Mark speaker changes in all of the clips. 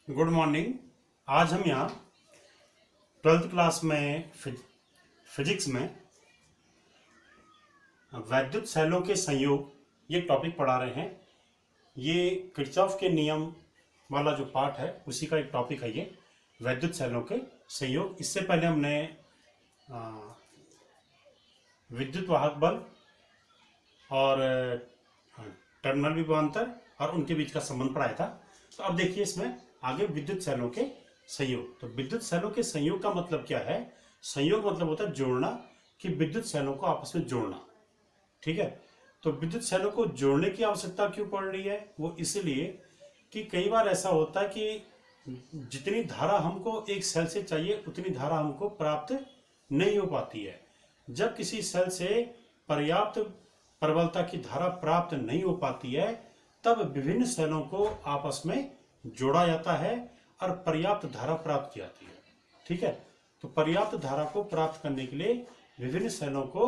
Speaker 1: Good morning. आज हम यहाँ 12th क्लास में फिजिक्स में वैद्युत सेलों के संयोग ये टॉपिक पढ़ा रहे हैं। ये किरचॉफ के नियम वाला जो पार्ट है उसी का एक टॉपिक है ये वैद्युत सेलों के संयोग। इससे पहले हमने विद्युत वाहक बल और टर्मिनल विभवांतर और उनके बीच का संबंध पढ़ाया था। तो अब देखिए इसमें आगे विद्युत सेलों के संयोग। तो विद्युत सेलों के संयोग का मतलब क्या है? संयोग मतलब होता है जोड़ना, कि विद्युत सेलों को आपस में जोड़ना। ठीक है, तो विद्युत सेलों को जोड़ने की आवश्यकता क्यों पड़ रही है? वो इसलिए कि कई बार ऐसा होता है कि जितनी धारा हमको एक सेल से चाहिए उतनी धारा हमको प्राप्त नहीं हो पाती है। जब किसी सेल से पर्याप्त प्रबलता की धारा प्राप्त नहीं हो पाती है तब विभिन्न सेलों को आपस में जोड़ा जाता है और पर्याप्त धारा प्राप्त की जाती है। ठीक है, तो पर्याप्त धारा को प्राप्त करने के लिए विभिन्न सेलों को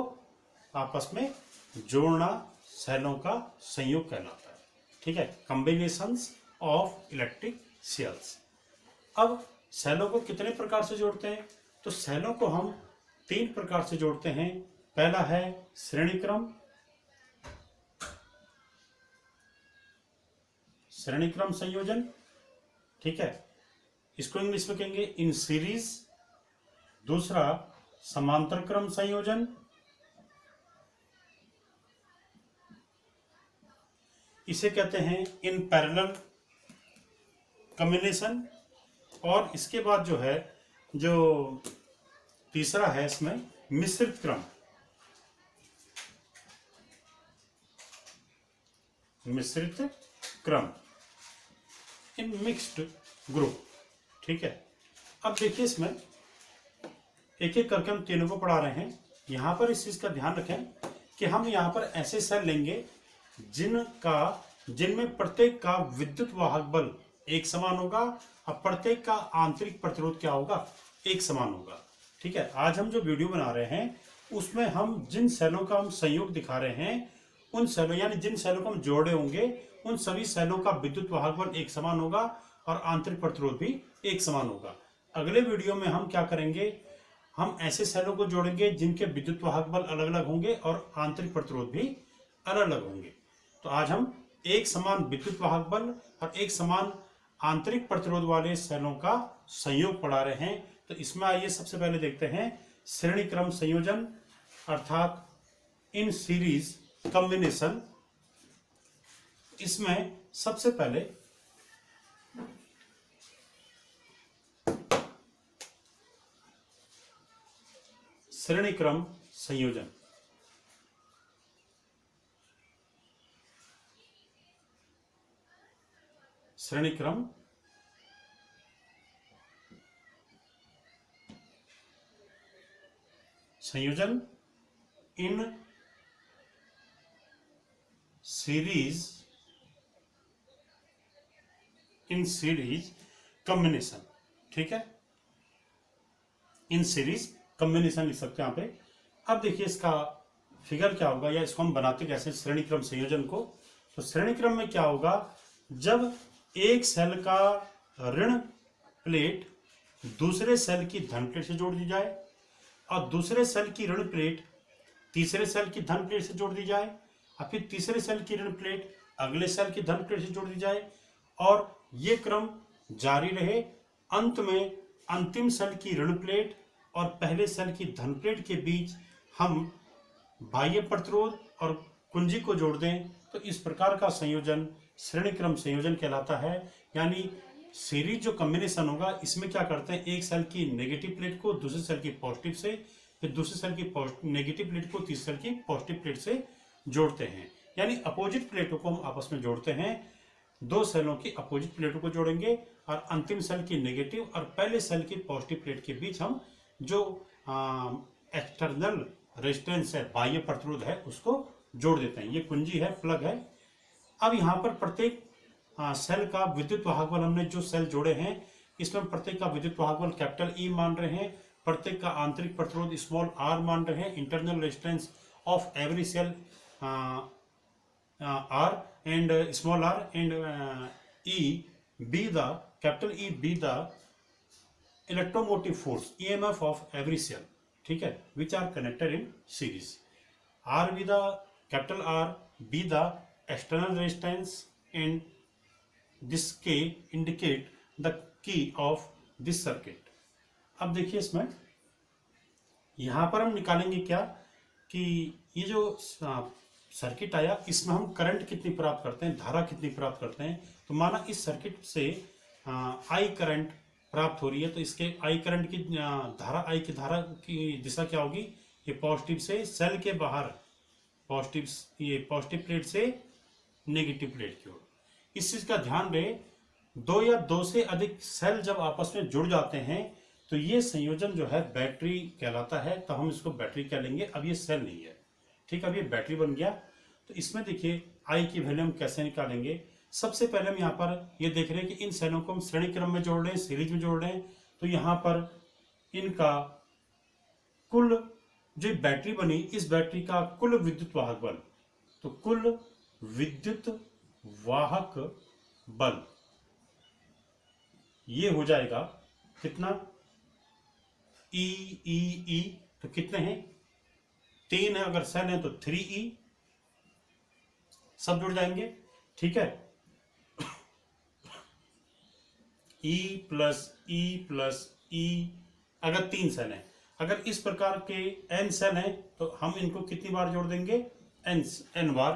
Speaker 1: आपस में जोड़ना सेलों का संयोग कहलाता है। ठीक है, कॉम्बिनेशंस ऑफ इलेक्ट्रिक सेल्स। अब सेलों को कितने प्रकार से जोड़ते हैं? तो सेलों को हम 3 प्रकार से जोड़ते हैं। पहला है श्रेणी क्रम संयोजन। ठीक है, इसको इंग्लिश में कहेंगे इन सीरीज। दूसरा समांतर क्रम संयोजन। इसे कहते हैं इन पैरेलल कॉम्बिनेशन। और इसके बाद जो है जो तीसरा है इसमें मिश्रित क्रम। मिश्रित क्रम इन मिक्स्ड ग्रुप। ठीक है, अब देखिए इसमें एक एक करके हम तीनों को पढ़ा रहे हैं। यहां पर इस चीज का ध्यान रखें कि हम यहां पर ऐसे सेल लेंगे जिनमें प्रत्येक का विद्युत वाहक बल एक समान होगा और प्रत्येक का आंतरिक प्रतिरोध क्या होगा? एक समान होगा। ठीक है, आज हम जो वीडियो बना रहे हैं उसमें हम जिन सेलों का हम संयोग दिखा रहे हैं उन सेलों यानी जिन सेलों को हम जोड़े होंगे उन सभी सेलों का विद्युत वाहक बल एक समान होगा और आंतरिक प्रतिरोध भी एक समान होगा। अगले वीडियो में हम क्या करेंगे, हम ऐसे सेलों को जोड़ेंगे जिनके विद्युत वाहक बल अलग अलग होंगे और आंतरिक प्रतिरोध भी अलग अलग होंगे। तो आज हम एक समान विद्युत वाहक बल और एक समान आंतरिक प्रतिरोध वाले सेलों का संयोग पढ़ा रहे हैं। तो इसमें आइए सबसे पहले देखते हैं श्रेणी क्रम संयोजन अर्थात इन सीरीज कॉम्बिनेशन। इसमें सबसे पहले श्रेणी क्रम संयोजन। श्रेणी क्रम संयोजन इन सीरीज कॉम्बिनेशन। ठीक है, इन सीरीज कॉम्बिनेशन लिख सकते हैं यहाँ पे। अब देखिए इसका फिगर क्या होगा या इसको हम बनाते कैसे श्रेणी क्रम संयोजन को। तो श्रेणी क्रम में क्या होगा, जब एक सेल का ऋण प्लेट दूसरे सेल की धन प्लेट से जोड़ दी जाए और दूसरे सेल की ऋण प्लेट तीसरे सेल की धन प्लेट से जोड़ दी जाए और फिर तीसरे सेल की ऋण प्लेट अगले सेल की धन प्लेट से जोड़ दी जाए और ये क्रम जारी रहे। अंत में अंतिम सेल की ऋण प्लेट और पहले सेल की धन प्लेट के बीच हम बाह्य प्रतिरोध और कुंजी को जोड़ दें तो इस प्रकार का संयोजन श्रेणी क्रम संयोजन कहलाता है। यानी सीरीज जो कॉम्बिनेशन होगा इसमें क्या करते हैं, एक सेल की नेगेटिव प्लेट को दूसरे सेल की पॉजिटिव से, फिर दूसरे सेल की नेगेटिव प्लेट को तीसरे सेल की पॉजिटिव प्लेट से जोड़ते हैं। यानी अपोजिट प्लेटों को हम आपस में जोड़ते हैं। दो सेलों की अपोजिट प्लेटों को जोड़ेंगे और अंतिम सेल की नेगेटिव और पहले सेल की पॉजिटिव प्लेट के बीच हम जो एक्सटर्नल रेजिस्टेंस है, बाह्य प्रतिरोध है, उसको जोड़ देते हैं। ये कुंजी है, प्लग है। अब यहाँ पर प्रत्येक सेल का विद्युत वाहक बल हमने जो सेल जोड़े हैं इसमें प्रत्येक का विद्युत वाहक बल कैपिटल ई मान रहे हैं, प्रत्येक का आंतरिक प्रतिरोध स्मॉल आर मान रहे हैं, internal resistance of every cell R and small r and E be the capital E be the electromotive force EMF of every cell, ठीक है, which are connected in series. R be the capital R be the external resistance and this K indicate the key of this circuit. अब देखिए इसमें यहां पर हम निकालेंगे क्या कि ये जो सर्किट आया इसमें हम करंट कितनी प्राप्त करते हैं, धारा कितनी प्राप्त करते हैं। तो माना इस सर्किट से आई करंट प्राप्त हो रही है, तो इसके आई करंट की धारा, आई की धारा की दिशा क्या होगी, ये पॉजिटिव से सेल के बाहर, पॉजिटिव, ये पॉजिटिव प्लेट से नेगेटिव प्लेट की ओर। इस चीज का ध्यान रहे, दो या दो से अधिक सेल जब आपस में जुड़ जाते हैं तो ये संयोजन जो है बैटरी कहलाता है, तो हम इसको बैटरी कह लेंगे। अब ये सेल नहीं है, ठीक है, अब ये बैटरी बन गया। तो इसमें देखिए आई की वैल्यू हम कैसे निकालेंगे। सबसे पहले हम यहाँ पर ये देख रहे हैं कि इन सेलों को हम श्रेणी क्रम में जोड़ रहे हैं, सीरीज में जोड़ रहे हैं। तो यहाँ पर इनका कुल जो बैटरी बनी, इस बैटरी का कुल विद्युत वाहक बल, तो कुल विद्युत वाहक बल ये हो जाएगा कितना, ई ई ई, तो कितने हैं, 3 है, अगर सेल है तो 3E, सब जुड़ जाएंगे, ठीक है। E प्लस ई प्लस ई, अगर 3 सेल हैं, अगर इस प्रकार के n सेल हैं तो हम इनको कितनी बार जोड़ देंगे, n बार।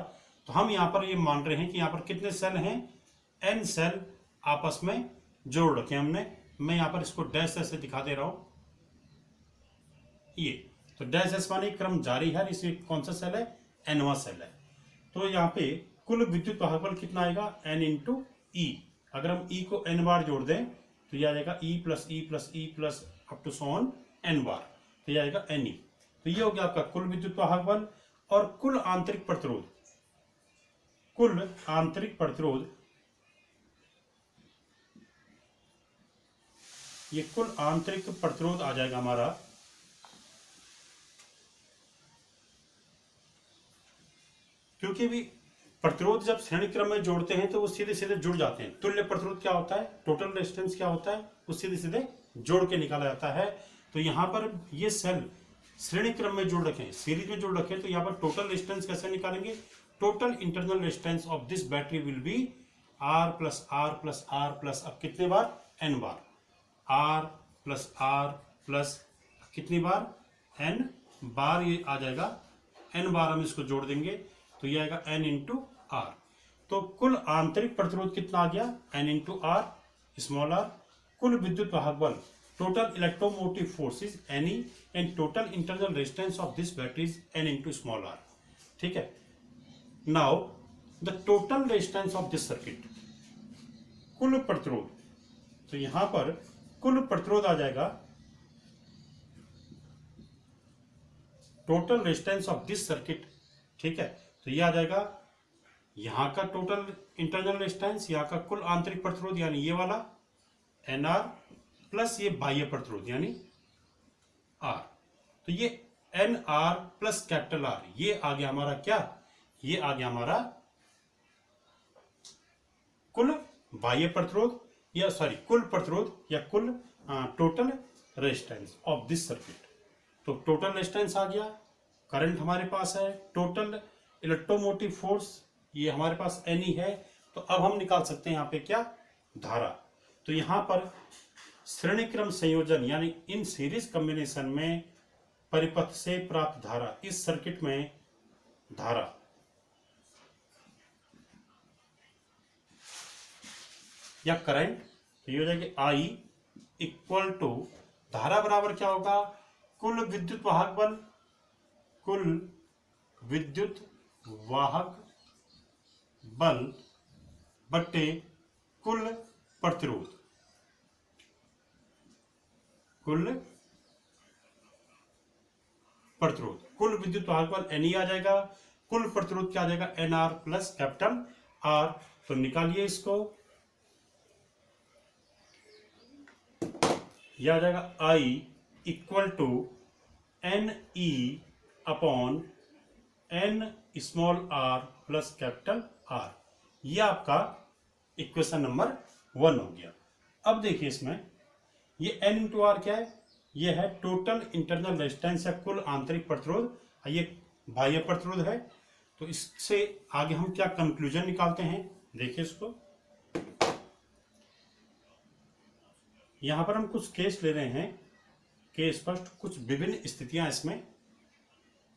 Speaker 1: तो हम यहाँ पर ये मान रहे हैं कि यहाँ पर कितने सेल हैं, n सेल आपस में जोड़ रखे हमने। मैं यहाँ पर इसको डैश से दिखा दे रहा हूं, ये तो डैश एस माने क्रम जारी है, इसमें कौन सा सेल है, nवां सेल है। तो यहाँ पे कुल विद्युत वाहक बल कितना आएगा, n इंटू ई। अगर हम ई को n बार जोड़ दें तो यह आ जाएगा E plus E plus E plus up to so on n बार, तो यह आएगा n ई। तो ये हो गया आपका कुल विद्युत वाहक बल। और कुल आंतरिक प्रतिरोध, कुल आंतरिक प्रतिरोध, ये कुल आंतरिक प्रतिरोध आ जाएगा हमारा, क्योंकि भी प्रतिरोध जब श्रेणी क्रम में जोड़ते हैं तो वो सीधे सीधे जुड़ जाते हैं। तुल्य प्रतिरोध क्या होता है, टोटल रेजिस्टेंस क्या होता है, वो सीधे सीधे जोड़ के निकाला जाता है। तो यहाँ पर ये सेल श्रेणी क्रम में जोड़ रखे हैं, सीरीज में जोड़ रखे हैं, तो यहाँ पर टोटल रेजिस्टेंस कैसे निकालेंगे, total internal resistance of this battery will be R plus R plus R plus, अब कितने बार, n बार, आर प्लस कितनी बार, n बार, ये आ जाएगा n बार, हम इसको जोड़ देंगे तो ये आएगा n इंटू आर। तो कुल आंतरिक प्रतिरोध कितना आ गया, n into R small R. कुल विद्युत वाहक बल, total electromotive force is NE and total internal resistance of this battery is n into small R, ठीक है। Now the total resistance of this circuit, कुल प्रतिरोध, तो यहां पर कुल प्रतिरोध आ जाएगा, total resistance of this circuit, ठीक है। तो ये आ जाएगा यहां का टोटल इंटरनल रेजिस्टेंस, यहां का कुल आंतरिक प्रतिरोध यानी ये वाला NR प्लस ये बाह्य प्रतिरोध यानी R। तो ये NR प्लस कैपिटल R, ये आ गया हमारा क्या, ये आ गया हमारा कुल बाह्य प्रतिरोध या सॉरी कुल प्रतिरोध या कुल total resistance of this circuit. तो टोटल रेजिस्टेंस आ गया, करंट हमारे पास है, टोटल इलेक्ट्रोमोटिव फोर्स ये हमारे पास NE है। तो अब हम निकाल सकते हैं यहाँ पे क्या, धारा। तो यहाँ पर श्रेणी क्रम संयोजन यानी इन सीरीज कॉम्बिनेशन में परिपथ से प्राप्त धारा, इस सर्किट में धारा या करंट, तो ये हो जाएगी I इक्वल टू, धारा बराबर क्या होगा, कुल विद्युत वाहक बल, कुल विद्युत वाहक बल बट्टे कुल प्रतिरोध, कुल प्रतिरोध, कुल विद्युत वाहक बल NE आ जाएगा, कुल प्रतिरोध क्या आ जाएगा, NR प्लस कैपिटल R। तो निकालिए इसको, यह आ जाएगा I equal to NE upon N small r plus capital R। यह आपका इक्वेशन नंबर 1 हो गया। अब देखिए इसमें ये N इंटू आर क्या है, ये है टोटल इंटरनल रेजिस्टेंस या कुल आंतरिक प्रतिरोध, ये बाह्य प्रतिरोध है। तो इससे आगे हम क्या कंक्लूजन निकालते हैं, देखिए इसको। यहां पर हम कुछ केस ले रहे हैं के स्पष्ट, कुछ विभिन्न स्थितियां इसमें।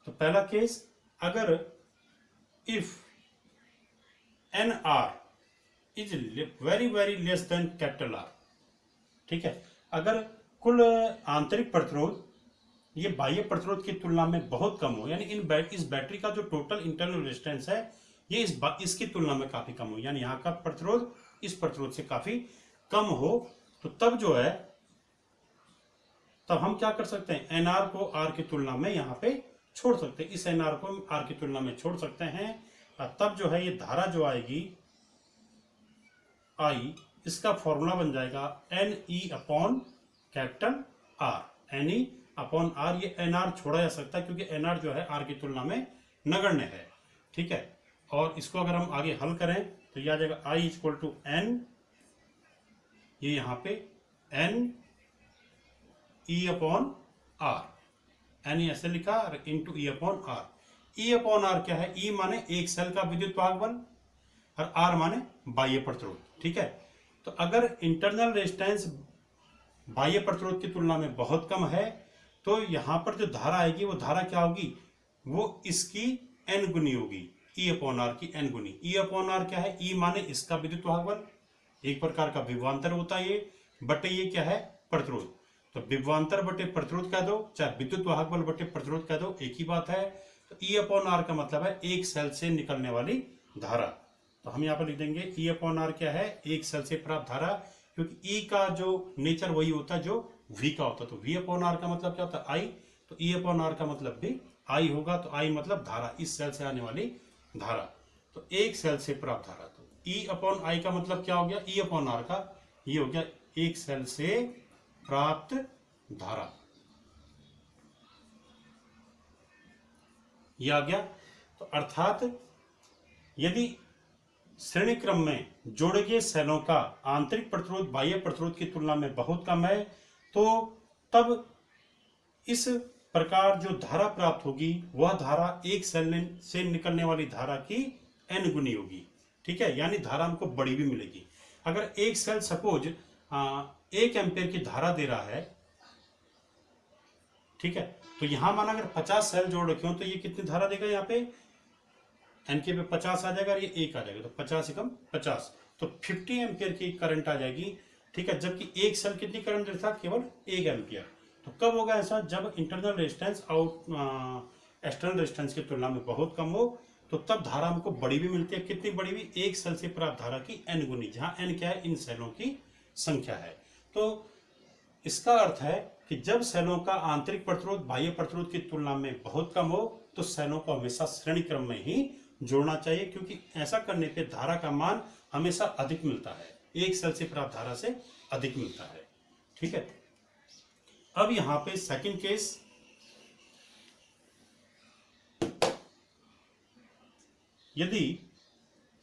Speaker 1: तो पहला केस, अगर if N R is very very less then capital R, ठीक है, अगर कुल आंतरिक प्रतिरोध ये बाह्य प्रतिरोध की तुलना में बहुत कम हो, यानी इस बैटरी का जो टोटल इंटरनल रेजिस्टेंस है ये इसकी तुलना में काफी कम हो, यानी यहाँ का प्रतिरोध इस प्रतिरोध से काफी कम हो, तो तब जो है, तब हम क्या कर सकते हैं, एनआर को आर की तुलना में यहाँ पे छोड़ सकते हैं, इस एनआर को आर की तुलना में छोड़ सकते हैं। और तब जो है ये धारा जो आएगी आई, इसका फॉर्मूला बन जाएगा N E upon capital R, N E upon R. ये एन आर छोड़ा जा सकता है क्योंकि एन आर जो है आर की तुलना में नगण्य है, ठीक है। और इसको अगर हम आगे हल करें तो यह आ जाएगा आई इक्वल टू एन, ये यहाँ पे N E upon R, N E ऐसे लिखा और into E upon R. E upon R क्या है, ई माने एक सेल का विद्युत वाहक बल और आर माने बाह्य प्रतिरोध, ठीक है। तो अगर इंटरनल रेजिस्टेंस बाह्य प्रतिरोध की तुलना में बहुत कम है तो यहां पर जो धारा आएगी वो धारा क्या होगी, वो इसकी एन गुनी होगी, ई अपॉन आर की एन गुनी। ई अपॉन आर क्या है, ई माने इसका विद्युत वाहक बल, एक प्रकार का विभवांतर होता है ये, बटे ये क्या है प्रतिरोध। तो विभवांतर बटे प्रतिरोध कह दो, चाहे विद्युत वाहक बल बटे प्रतिरोध कह दो, एक ही बात है। तो ई अपॉन आर का मतलब है एक सेल से निकलने वाली धारा। तो हम यहाँ पर लिख देंगे ई अपॉन आर क्या है, एक सेल से प्राप्त धारा, क्योंकि ई का जो नेचर वही होता है जो वी का होता है। तो वी अपॉन आर का मतलब क्या होता है, आई, तो ई अपॉन आर का मतलब भी आई होगा। तो आई मतलब धारा, इस सेल से आने वाली धारा, तो एक सेल से प्राप्त धारा। तो ई अपॉन आई का मतलब क्या हो गया, ई अपॉन आर का ये हो गया एक सेल से प्राप्त धारा, ये आ गया। तो अर्थात यदि श्रेणी क्रम में जोड़े गए सेलों का आंतरिक प्रतिरोध बाह्य प्रतिरोध की तुलना में बहुत कम है तो तब इस प्रकार जो धारा प्राप्त होगी वह धारा एक सेल से निकलने वाली धारा की एन गुनी होगी, ठीक है, यानी धारा हमको बड़ी भी मिलेगी। अगर एक सेल सपोज 1 एम्पीयर की धारा दे रहा है, ठीक है, तो यहां माना अगर 50 सेल जोड़ रखे हो तो ये कितनी धारा देगा, यहाँ पे एन के पे 50 आ जाएगा और ये 1 आ जाएगा, तो 50 एकम 50, तो 50 एम्पियर की करंट आ जाएगी, ठीक है। जबकि एक सेल कितनी करंट देता है, केवल 1 एम्पियर। तो कब होगा ऐसा, जब इंटरनल रेजिस्टेंस एक्सटर्नल रेजिस्टेंस की तुलना में बहुत कम हो, तो तब धारा हमको बड़ी भी मिलती है। कितनी बड़ी भी, एक सेल से प्राप्त धारा की एन गुनी, जहां एन क्या है, इन सेलों की संख्या है। तो इसका अर्थ है कि जब सेलों का आंतरिक प्रतिरोध बाह्य प्रतिरोध की तुलना में बहुत कम हो तो सेलों को हमेशा श्रेणी क्रम में ही जोड़ना चाहिए, क्योंकि ऐसा करने पे धारा का मान हमेशा अधिक मिलता है, एक सेल से प्राप्त धारा से अधिक मिलता है, ठीक है। अब यहां पे सेकंड केस, यदि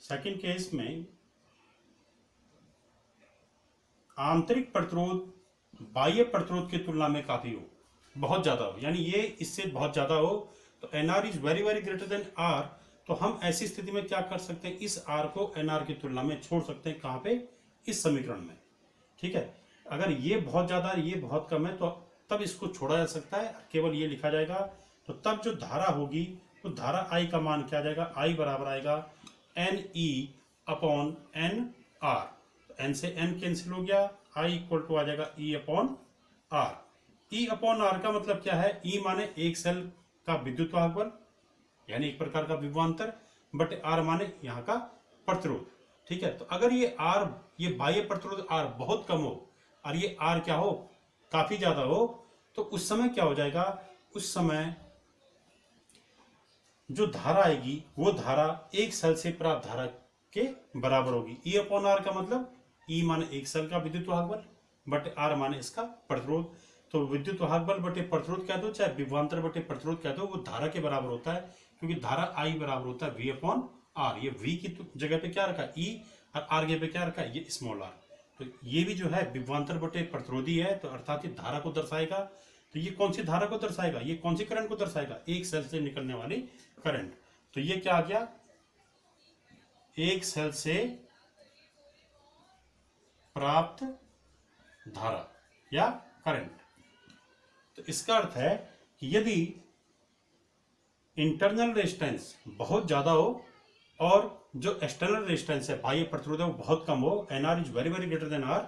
Speaker 1: सेकंड केस में आंतरिक प्रतिरोध बाह्य प्रतिरोध की तुलना में काफी हो, बहुत ज्यादा हो, यानी ये इससे बहुत ज्यादा हो, तो N R is very very greater than R, तो हम ऐसी स्थिति में क्या कर सकते हैं, इस आर को एन आर की तुलना में छोड़ सकते हैं। कहां पे, इस समीकरण में, ठीक है। अगर ये बहुत ज्यादा है, ये बहुत कम है, तो तब इसको छोड़ा जा सकता है, केवल ये लिखा जाएगा। तो तब जो धारा होगी तो धारा आई का मान क्या आ जाएगा, आई बराबर आएगा N E upon N R, N से एन कैंसिल हो गया, आई इक्वल टू आ जाएगा E upon R. E upon R का मतलब क्या है, ई माने एक सेल का विद्युत वाहक बल, यानी एक प्रकार का विभवांतर, बट आर माने यहाँ का प्रतिरोध, ठीक है। तो अगर ये आर, ये बाह्य प्रतिरोध आर बहुत कम हो और ये आर क्या हो, काफी ज्यादा हो, तो उस समय क्या हो जाएगा, उस समय जो धारा आएगी वो धारा एक सेल से प्राप्त धारा के बराबर होगी। ई अपॉन आर का मतलब, ई माने एक सेल का विद्युत वाहक बल बटे आर माने इसका प्रतिरोध। तो विद्युत वाहक बल बटे प्रतिरोध कह दो, चाहे विभवांतर बटे प्रतिरोध कह दो, वो धारा के बराबर होता है, क्योंकि धारा आई बराबर होता है वी अपॉन आर। ये वी की जगह पे क्या रखा, ई, और आर के पे क्या रखा, ये स्मॉल आर। तो ये भी जो है विभवांतर बटे प्रतिरोधी है, तो अर्थात ये धारा को दर्शाएगा। तो ये कौन सी धारा को दर्शाएगा, ये कौन सी करंट को दर्शाएगा, एक सेल से निकलने वाली करंट। तो ये क्या आ गया, एक सेल से प्राप्त धारा या करंट। तो इसका अर्थ है कि यदि इंटरनल रेजिस्टेंस बहुत ज्यादा हो और जो एक्सटर्नल रेजिस्टेंस है, बाह्य प्रतिरोध है, वो बहुत कम हो, NR is very very greater than R,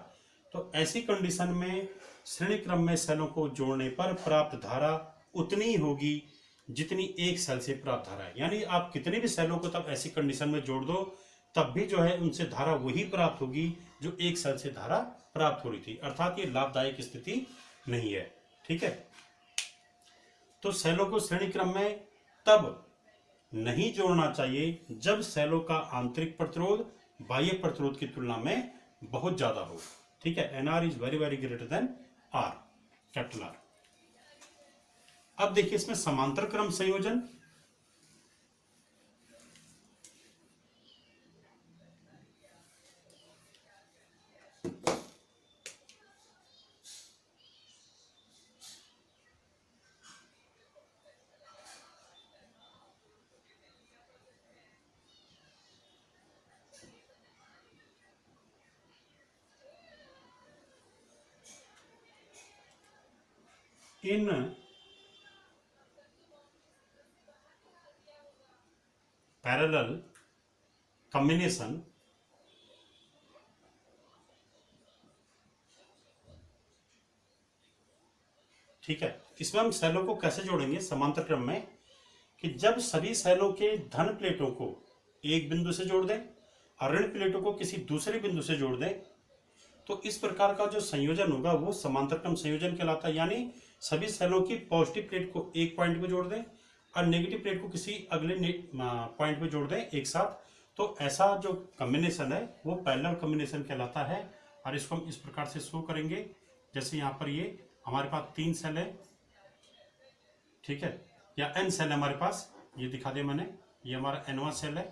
Speaker 1: तो ऐसी कंडीशन में श्रेणी क्रम में सेलों को जोड़ने पर प्राप्त धारा उतनी ही होगी जितनी एक सेल से प्राप्त धारा है। यानी आप कितने भी सेलों को तब ऐसी कंडीशन में जोड़ दो, तब भी जो है उनसे धारा वही प्राप्त होगी जो एक सेल से धारा प्राप्त हो रही थी। अर्थात ये लाभदायक स्थिति नहीं है। ठीक है, तो सेलों को श्रेणी क्रम में तब नहीं जोड़ना चाहिए जब सेलों का आंतरिक प्रतिरोध बाह्य प्रतिरोध की तुलना में बहुत ज्यादा हो। ठीक है, NR is very very greater than R, capital R. अब देखिए इसमें समांतर क्रम संयोजन। इन पैरेलल कॉम्बिनेशन ठीक है, इसमें हम सेलों को कैसे जोड़ेंगे समांतर क्रम में, कि जब सभी सेलों के धन प्लेटों को एक बिंदु से जोड़ दें और ऋण प्लेटों को किसी दूसरे बिंदु से जोड़ दें, तो इस प्रकार का जो संयोजन होगा वो समांतर क्रम संयोजन कहलाता है। यानी सभी सेलों की पॉजिटिव प्लेट को एक पॉइंट पे जोड़ दें और नेगेटिव प्लेट को किसी अगले पॉइंट पे जोड़ दें एक साथ, तो ऐसा जो कॉम्बिनेशन है वो पैरेलल कॉम्बिनेशन कहलाता है। और इसको हम इस प्रकार से शो करेंगे, जैसे यहाँ पर ये हमारे पास 3 सेल है, ठीक है, या n सेल है हमारे पास, ये दिखा दिया मैंने, ये हमारा n वां सेल है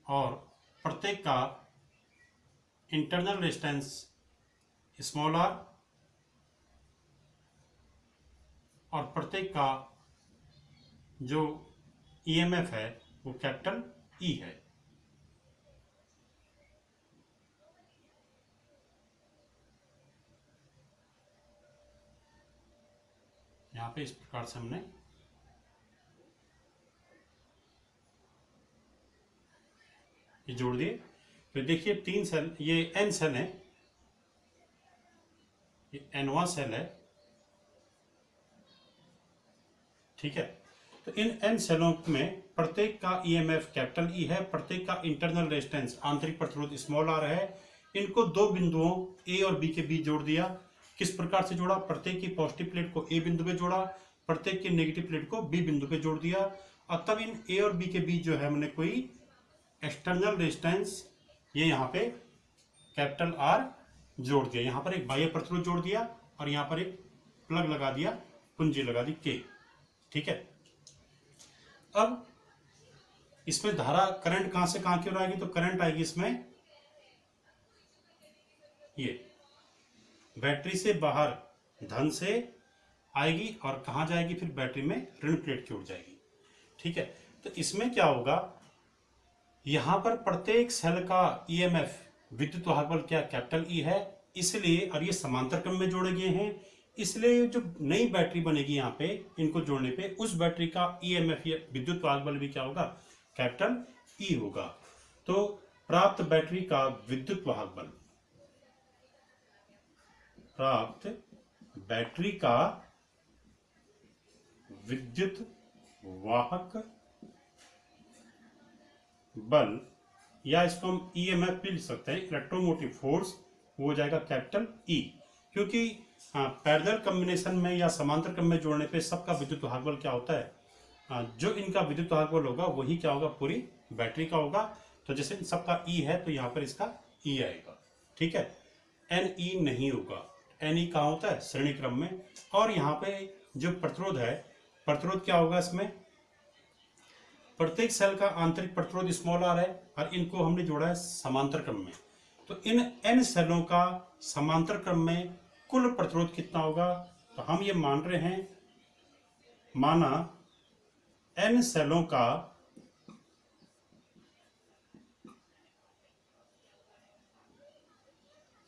Speaker 1: और प्रत्येक का इंटरनल रेजिस्टेंस स्मॉल आर और प्रत्येक का जो ईएमएफ है वो कैपिटल ई है। यहां पे इस प्रकार से हमने ये जोड़ दिए। तो देखिए 3 सेल, ये n सेल है, ये n वां सेल है, ठीक है। तो इन n सेलों में प्रत्येक का ईएमएफ कैपिटल ई है, प्रत्येक का इंटरनल रेजिस्टेंस आंतरिक प्रतिरोध स्मॉल आर है। इनको 2 बिंदुओं ए और बी के बीच जोड़ दिया। किस प्रकार से जोड़ा, प्रत्येक की पॉजिटिव प्लेट को ए बिंदु पे जोड़ा, प्रत्येक की नेगेटिव प्लेट को बी बिंदु पे जोड़ दिया और तब इन ए और बी के बीच जो है हमने कोई एक्सटर्नल रेजिस्टेंस, ये यहाँ पे कैपिटल आर जोड़ दिया, यहाँ पर एक बाह्य प्रतिरोध जोड़ दिया और यहाँ पर एक प्लग लगा दिया, कुंजी लगा दी के, ठीक है। अब इसमें धारा करंट कहां से कहां की ओर आएगी, तो करंट आएगी इसमें ये बैटरी से बाहर धन से आएगी और कहां जाएगी, फिर बैटरी में ऋण प्लेट की ओर जाएगी, ठीक है। तो इसमें क्या होगा, यहां पर प्रत्येक सेल का ईएमएफ विद्युत वाहक बल क्या कैपिटल ई है, इसलिए, और ये समांतर क्रम में जोड़े गए हैं, इसलिए जो नई बैटरी बनेगी यहाँ पे इनको जोड़ने पे उस बैटरी का ईएमएफ या विद्युत वाहक बल भी क्या होगा, कैपिटल ई होगा। तो प्राप्त बैटरी का विद्युत वाहक बल, प्राप्त बैटरी का विद्युत वाहक बल, या इसको हम ईएमएफ भी लिख सकते हैं, इलेक्ट्रोमोटिव फोर्स, वो हो जाएगा कैपिटल ई। क्योंकि पैरेलल कॉम्बिनेशन में या समांतर क्रम में जोड़ने पे सबका विद्युत वाहक बल क्या होता है, जो इनका विद्युत वाहक बल होगा वही क्या होगा, पूरी बैटरी का होगा। तो जैसे सबका ई है तो यहाँ पर इसका ई आएगा, ठीक है। एन ई नहीं होगा, एन ई कहाँ होता है, श्रेणी क्रम में। और यहाँ पे जो प्रतिरोध है, प्रतिरोध क्या होगा इसमें, प्रत्येक सेल का आंतरिक प्रतिरोध स्मॉल आर है और इनको हमने जोड़ा है समांतर क्रम में। तो इन n सेलों का समांतर क्रम में कुल प्रतिरोध कितना होगा? तो हम ये मान रहे हैं, माना n सेलों का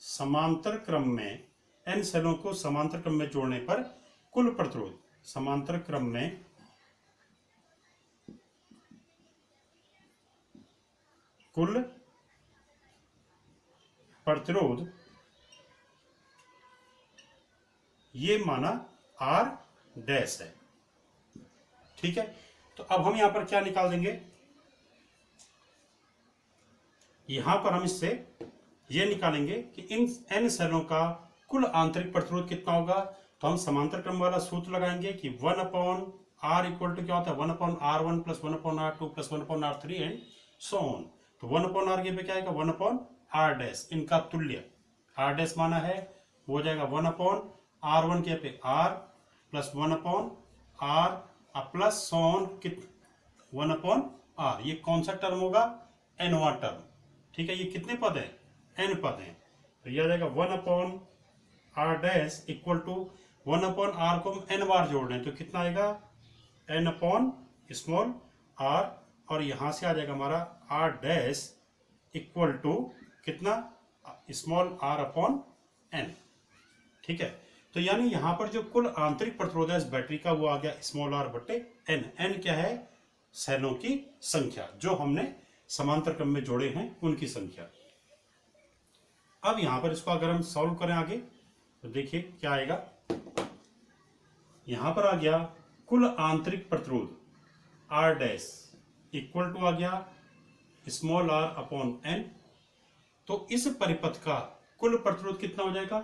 Speaker 1: समांतर क्रम में, n सेलों को समांतर क्रम में जोड़ने पर कुल प्रतिरोध, समांतर क्रम में कुल प्रतिरोध ये माना R डैश है। ठीक है, तो अब हम यहां पर क्या निकाल देंगे? यहां पर हम इससे ये निकालेंगे कि इन n सेलों का कुल आंतरिक प्रतिरोध कितना होगा। तो हम समांतर क्रम वाला सूत्र लगाएंगे कि 1/r इक्वल टू क्या होता है, 1/r1 plus 1/r2 plus 1/r3 and so on. तो 1/r के पे क्या आएगा, 1/r डैश, इनका तुल्य r डैश माना है, वो हो जाएगा 1/r1 के पे r plus 1/r plus so on 1/r। ये कौन सा टर्म होगा? nवा टर्म। ठीक है, ये कितने पद है? n पद है। तो यह आ जाएगा 1/r dash equal to 1/r को हम n बार जोड़ रहे हैं तो कितना आएगा, n/स्मॉल r, और यहां से आ जाएगा हमारा r डैश इक्वल टू कितना, स्मॉल r/n। ठीक है, तो यानी यहां पर जो कुल आंतरिक प्रतिरोध है इस बैटरी का वो आ गया स्मॉल r बटे n। n क्या है? सेलों की संख्या जो हमने समांतर क्रम में जोड़े हैं उनकी संख्या। अब यहां पर इसको अगर हम सॉल्व करें आगे तो देखिए क्या आएगा। यहां पर आ गया कुल आंतरिक प्रतिरोध R डैश इक्वल टू आ गया स्मॉल r/n। तो इस परिपथ का कुल प्रतिरोध कितना हो जाएगा?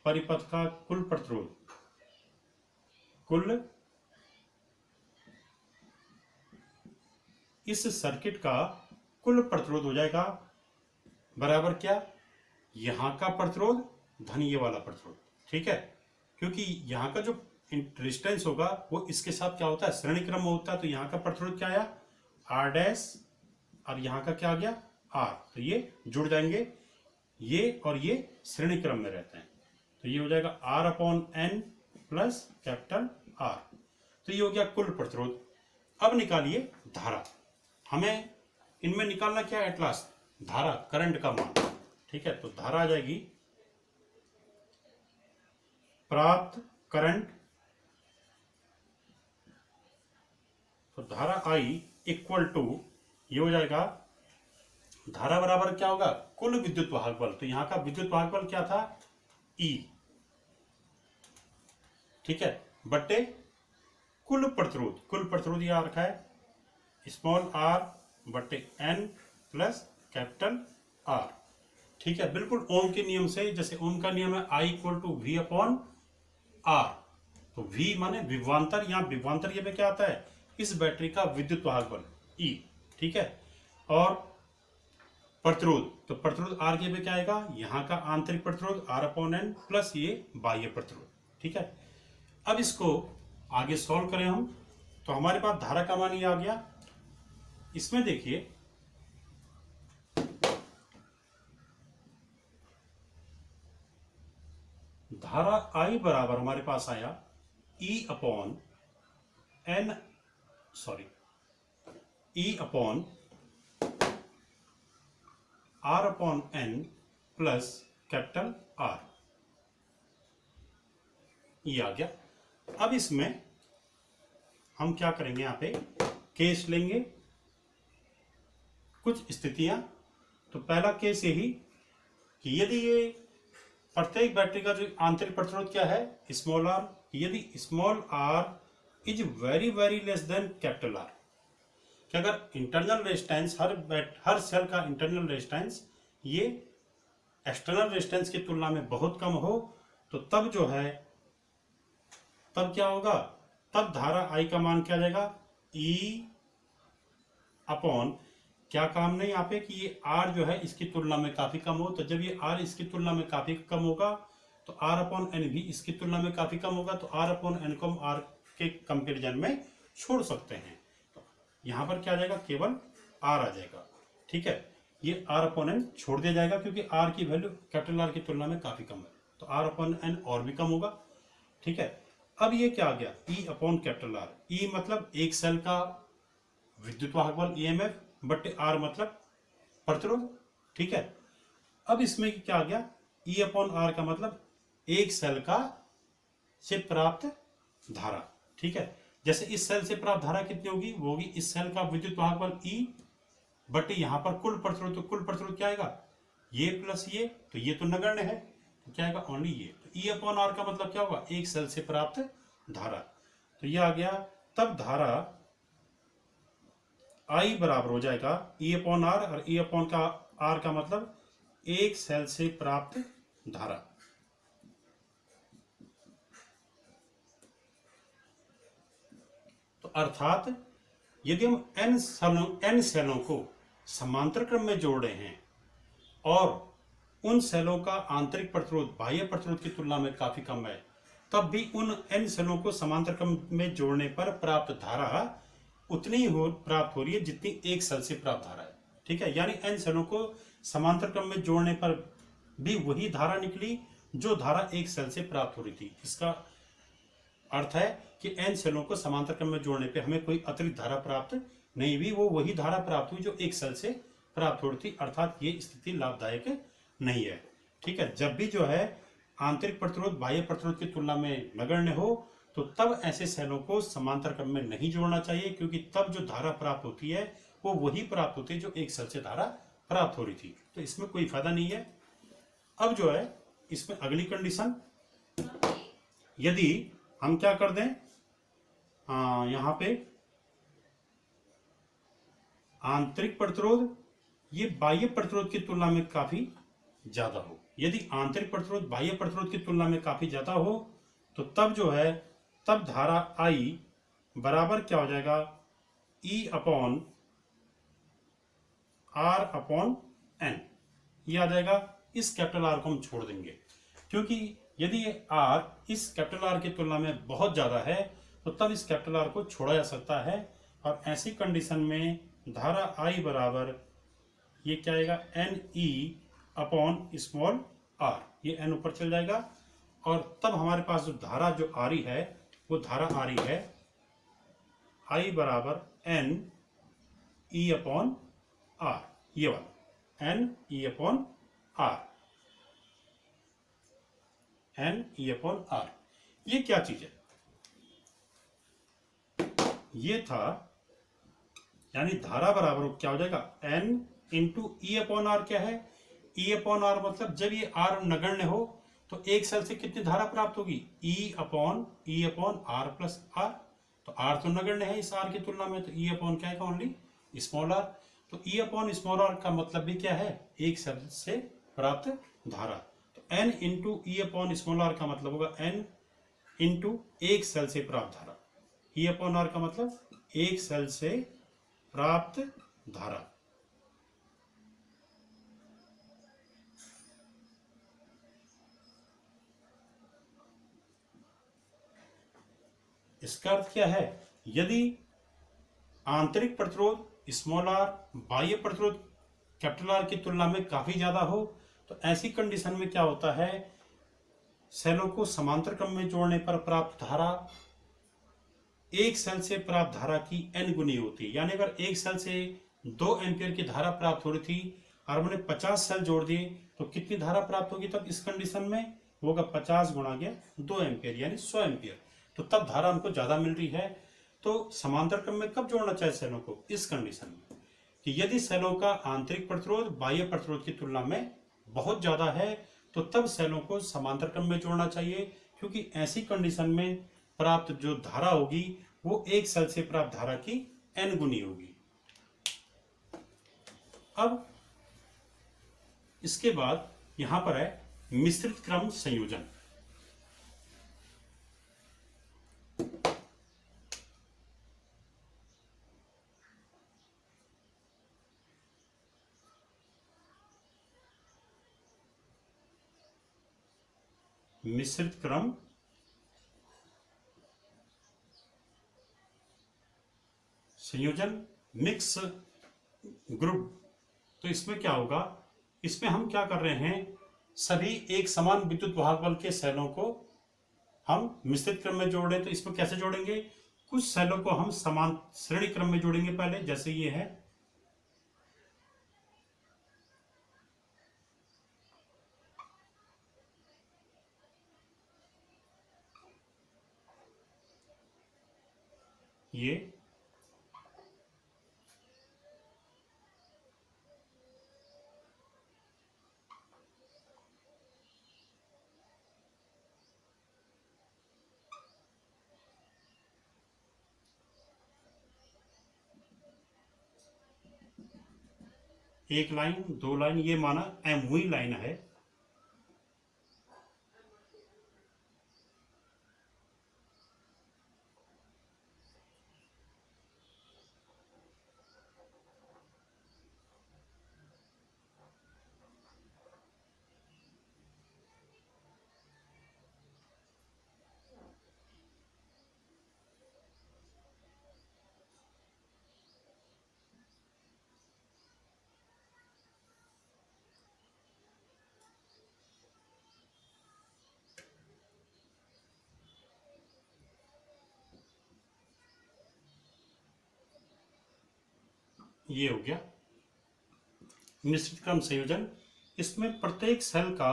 Speaker 1: परिपथ का कुल प्रतिरोध, कुल इस सर्किट का कुल प्रतिरोध हो जाएगा बराबर क्या, यहां का प्रतिरोध धन ये वाला प्रतिरोध। ठीक है, क्योंकि यहां का जो रेजिस्टेंस होगा वो इसके साथ क्या होता है, श्रेणी क्रम में होता है। तो यहां का प्रतिरोध क्या आया, R डैश, और यहां का क्या आ गया, R। तो ये जुड़ जाएंगे, ये और ये श्रेणी क्रम में रहते हैं। तो ये हो जाएगा R/n प्लस कैपिटल R। तो ये हो गया कुल प्रतिरोध। अब निकालिए धारा। हमें इनमें निकालना क्या है, एट लास्ट धारा, करंट का मान। ठीक है, तो धारा आ जाएगी प्राप्त करंट, तो धारा I इक्वल टू ये हो जाएगा, धारा बराबर क्या होगा, कुल विद्युत वाहक बल। तो यहां का विद्युत वाहक बल क्या था, E। ठीक है, बटे कुल प्रतिरोध, कुल प्रतिरोध यहां रखा है स्मॉल r बटे n प्लस कैपिटल R। ठीक है, बिल्कुल ओम के नियम से, जैसे ओम का नियम है I इक्वल टू V/R। तो V माने विभवांतर, यहाँ विभवांतर ये पे क्या आता है, इस बैटरी का विद्युत वाहक बल E। ठीक है, और प्रतिरोध, तो प्रतिरोध R के पे क्या आएगा, यहाँ का आंतरिक प्रतिरोध R/n प्लस ये बाह्य प्रतिरोध। ठीक है, अब इसको आगे सॉल्व करें हम, तो हमारे पास धारा का मान ये आ गया। इसमें देखिए धारा I बराबर हमारे पास आया E/r/n प्लस कैपिटल R, ये आ गया। अब इसमें हम क्या करेंगे, यहाँ पे केस लेंगे कुछ स्थितियां। तो पहला केस यही कि यदि ये प्रत्येक बैटरी का जो आंतरिक प्रतिरोध क्या है, स्मॉल r, यदि small r is very very less then capital R, कि अगर इंटरनल रेजिस्टेंस हर सेल का इंटरनल रेजिस्टेंस ये एक्सटर्नल रेजिस्टेंस की तुलना में बहुत कम हो, तो तब जो है, तब क्या होगा, तब धारा I का मान क्या आ जाएगा, E/, क्या काम नहीं यहाँ पे कि ये R जो है इसकी तुलना में काफी कम हो। तो जब ये R इसकी तुलना में काफी कम होगा तो R/n भी इसकी तुलना में काफी कम होगा। तो R/n को हम R के कंपेरिजन में छोड़ सकते हैं। तो यहाँ पर क्या आ जाएगा, केवल R आ जाएगा। ठीक है, ये r अपॉन n छोड़ दिया जाएगा क्योंकि r की वैल्यू कैपिटल R की तुलना में काफी कम है, तो r अपॉन n और भी कम होगा। ठीक है, अब ये क्या आ गया, E upon capital R। E मतलब एक सेल का विद्युत वाहक बल EMF बटे R मतलब प्रतिरोध। ठीक है, अब इसमें क्या आ गया, E अपॉन R का मतलब एक सेल का से प्राप्त धारा। ठीक है, जैसे इस सेल से प्राप्त धारा कितनी होगी, वो होगी इस सेल का विद्युत वाहक बल E बटे यहां पर कुल प्रतिरोध, तो कुल प्रतिरोध क्या आएगा, ये प्लस ये, तो ये तो नगण्य है, तो क्या आएगा, ओनली ये। तो E अपॉन R का मतलब क्या होगा, एक सेल से प्राप्त धारा, तो ये आ गया। तब धारा I बराबर हो जाएगा E अपॉन R, और E अपॉन का R का मतलब एक सेल से प्राप्त धारा। तो अर्थात यदि हम n सेलों को समांतर क्रम में जोड़ रहे हैं और उन सेलों का आंतरिक प्रतिरोध बाह्य प्रतिरोध की तुलना में काफी कम है, तब भी उन n सेलों को समांतर क्रम में जोड़ने पर प्राप्त धारा उतनी ही प्राप्त हो रही है जितनी एक सेल से प्राप्त धारा है। ठीक है, यानी n सेलों को समांतर क्रम में जोड़ने पर भी वही धारा निकली जो धारा एक सेल से प्राप्त हो रही थी। इसका अर्थ है कि n सेलों को समांतर क्रम में जोड़ने पे हमें कोई अतिरिक्त धारा प्राप्त नहीं हुई, वो वही धारा प्राप्त हुई जो एक सेल से प्राप्त हो रही थी, अर्थात ये स्थिति लाभदायक नहीं है। ठीक है, जब भी जो है आंतरिक प्रतिरोध बाह्य प्रतिरोध की तुलना में नगण्य हो, तो तब ऐसे सेलों को समांतर क्रम में नहीं जोड़ना चाहिए, क्योंकि तब जो धारा प्राप्त होती है वो वही प्राप्त होती है जो एक सेल से धारा प्राप्त हो रही थी, तो इसमें कोई फायदा नहीं है। अब जो है इसमें अगली कंडीशन, यदि हम क्या कर दें, यहां पे आंतरिक प्रतिरोध ये बाह्य प्रतिरोध की तुलना में काफी ज्यादा हो, यदि आंतरिक प्रतिरोध बाह्य प्रतिरोध की तुलना में काफी ज्यादा हो, तो तब जो है, तब धारा I बराबर क्या हो जाएगा, E upon R upon N, ये आ जाएगा। इस कैपिटल R को हम छोड़ देंगे, क्योंकि यदि ये R इस कैपिटल R की तुलना में बहुत ज्यादा है, तो तब इस कैपिटल R को छोड़ा जा सकता है, और ऐसी कंडीशन में धारा I बराबर ये क्या आएगा, NE अपॉन स्मॉल r, ये n ऊपर चल जाएगा, और तब हमारे पास जो धारा जो आ रही है वो धारा आ रही है I बराबर N E अपॉन R, ये वाला N E upon R, N E upon R। ये क्या चीज है, ये था, यानी धारा बराबर क्या हो जाएगा, N into E upon R। क्या है, E अपॉन R मतलब जब ये R नगण्य हो तो एक सेल से कितनी धारा प्राप्त होगी, E upon R plus R। तो R तो नगण्य है इस R की तुलना में, तो E अपॉन क्या है, ओनली स्मॉल r। तो E अपॉन स्मॉल r का मतलब भी क्या है, एक सेल से प्राप्त धारा। तो N into E upon small r का मतलब होगा N इंटू एक सेल से प्राप्त धारा। E अपॉन R का मतलब एक सेल से प्राप्त धारा। इसका अर्थ क्या है, यदि आंतरिक प्रतिरोध स्मॉल r बाह्य प्रतिरोध कैपिटल R की तुलना में काफी ज्यादा हो, तो ऐसी कंडीशन में क्या होता है, सेलों को समांतर क्रम में जोड़ने पर प्राप्त धारा एक सेल से प्राप्त धारा की n गुनी होती है। यानी अगर एक सेल से 2 एम्पियर की धारा प्राप्त हो रही थी और हमने 50 सेल जोड़ दिए, तो कितनी धारा प्राप्त होगी तब इस कंडीशन में, होगा 50 गुणा गया 2 एम्पियर, यानी 100 एम्पियर। तो तब धारा हमको ज्यादा मिल रही है। तो समांतर क्रम में कब जोड़ना चाहिए सेलों को, इस कंडीशन में, कि यदि सेलों का आंतरिक प्रतिरोध बाह्य प्रतिरोध की तुलना में बहुत ज्यादा है, तो तब सेलों को समांतर क्रम में जोड़ना चाहिए, क्योंकि ऐसी कंडीशन में प्राप्त जो धारा होगी वो एक सेल से प्राप्त धारा की n गुनी होगी। अब इसके बाद यहां पर है मिश्रित क्रम संयोजन। मिश्रित क्रम संयोजन, मिक्स ग्रुप तो इसमें क्या होगा, इसमें हम क्या कर रहे हैं, सभी एक समान विद्युत वाहक बल के सेलों को हम मिश्रित क्रम में जोड़ रहे हैं। तो इसमें कैसे जोड़ेंगे, कुछ सेलों को हम समान श्रेणी क्रम में जोड़ेंगे पहले, जैसे ये है, ये एक लाइन, दो लाइन, ये माना एम हुई लाइन है। ये हो गया मिश्रित क्रम संयोजन। इसमें प्रत्येक सेल का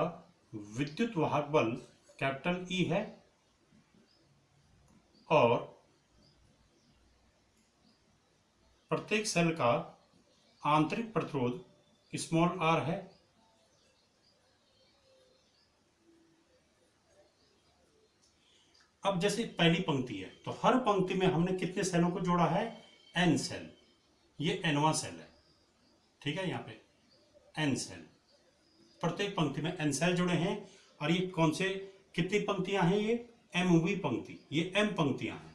Speaker 1: विद्युत वाहक बल कैपिटल ई है और प्रत्येक सेल का आंतरिक प्रतिरोध स्मॉल आर है। अब जैसे पहली पंक्ति है तो हर पंक्ति में हमने कितने सेलों को जोड़ा है, एन सेल, ये एनवा सेल है, ठीक है, यहाँ पे एन सेल, प्रत्येक पंक्ति में एन सेल जुड़े हैं। और ये कौन से, कितनी पंक्तियां हैं, ये एमवी पंक्ति, ये एम पंक्तियां हैं।